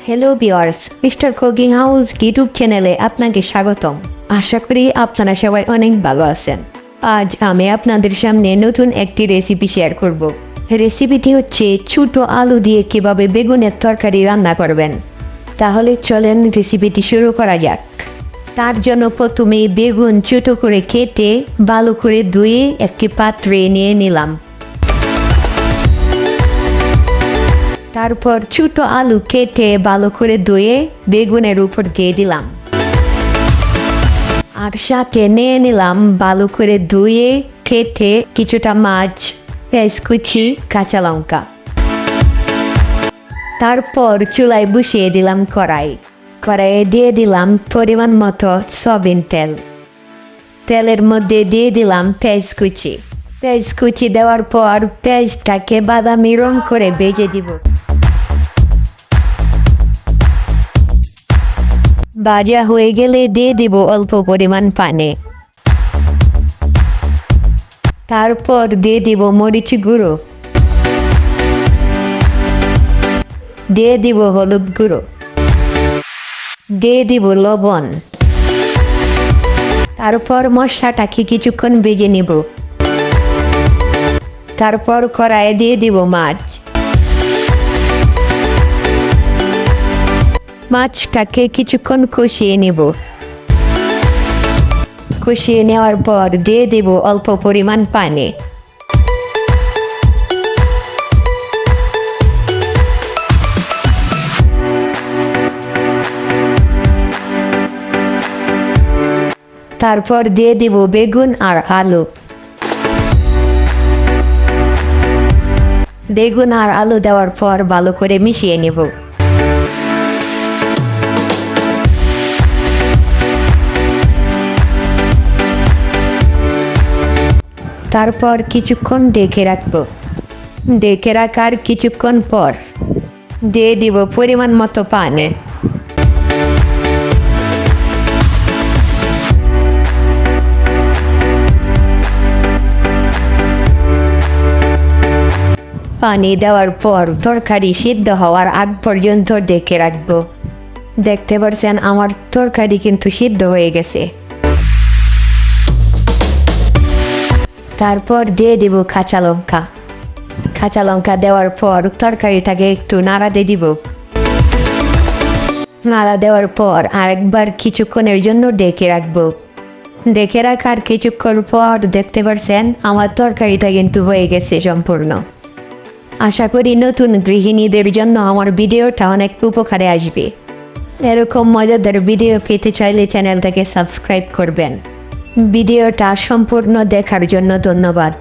Hello viewers, mister cooking house YouTube চ্যানেলে আপনাকে স্বাগতম। আশা করি আপনারা সবাই অনেক ভালো আছেন। আজ আমি আপনাদের সামনে নতুন একটি রেসিপি শেয়ার করব। রেসিপিটি হচ্ছে ছোট আলু দিয়ে কিভাবে বেগুনের তরকারি রান্না করবেন। তাহলে চলেন রেসিপিটি শুরু করা যাক। তার জন্য প্রথমে বেগুন ছোট করে কেটে ভালো করে ধুয়ে একটি পাত্রে নিয়ে নিলাম। তারপর ছোট আলু কেটে ভালো করে ধুয়ে বেগুনের উপর দিয়ে দিলাম, আর সাথে নিয়ে নিলাম ভালো করে ধুয়ে কেটে কিছুটা মাছ, পেঁয়াজ কুচি, কাঁচা লঙ্কা। তারপর চুলায় বসিয়ে দিলাম কড়াইয়ে দিয়ে দিলাম পরিমাণ মতো সয়াবিন তেল। তেলের মধ্যে দিয়ে দিলাম পেঁয়াজ কুচি দেওয়ার পর পেঁয়াজটাকে বাদামি রং করে ভেজে দিব। ভাজা হয়ে গেলে দিয়ে দিব অল্প পরিমাণ পানি। তারপর দিয়ে দিব মরিচ গুঁড়ো, দিয়ে দিব হলুদ গুঁড়ো, দিয়ে দিব লবণ। তারপর মশলাটাকে কিছুক্ষণ ভেজে নিব। তারপর কড়াইয়ে দিয়ে দিব মাছটাকে কিছুক্ষণ কষিয়ে নেব। কষিয়ে নেওয়ার পর দিয়ে দেব অল্প পরিমাণ পানি। তারপর দিয়ে দিব বেগুন আর আলু। বেগুন আর আলু দেওয়ার পর ভালো করে মিশিয়ে নেব। তারপর কিছুক্ষণ ঢেকে রাখবো। ঢেকে রাখার কিছুক্ষণ পর দিয়ে দিব পরিমাণ মতো পানি। পানি দেওয়ার পর তরকারি সিদ্ধ হওয়ার আগ পর্যন্ত ঢেকে রাখবো। দেখতে পাচ্ছেন আমার তরকারি কিন্তু সিদ্ধ হয়ে গেছে। তারপর দিয়ে দিব কাঁচা লঙ্কা দেওয়ার পর তরকারিটাকে একটু নাড়া দিয়ে দিব। নাড়া দেওয়ার পর আরেকবার কিছুক্ষণের জন্য ঢেকে রাখবো। ঢেকে রাখার কিছুক্ষণ পর দেখতে পাচ্ছেন আমার তরকারিটা কিন্তু হয়ে গেছে সম্পূর্ণ। আশা করি নতুন গৃহিণীদের জন্য আমার ভিডিওটা অনেক উপকারে আসবে। এরকম মজাদার ভিডিও পেতে চাইলে চ্যানেলটাকে সাবস্ক্রাইব করবেন। ভিডিওটা সম্পূর্ণ দেখার জন্য ধন্যবাদ।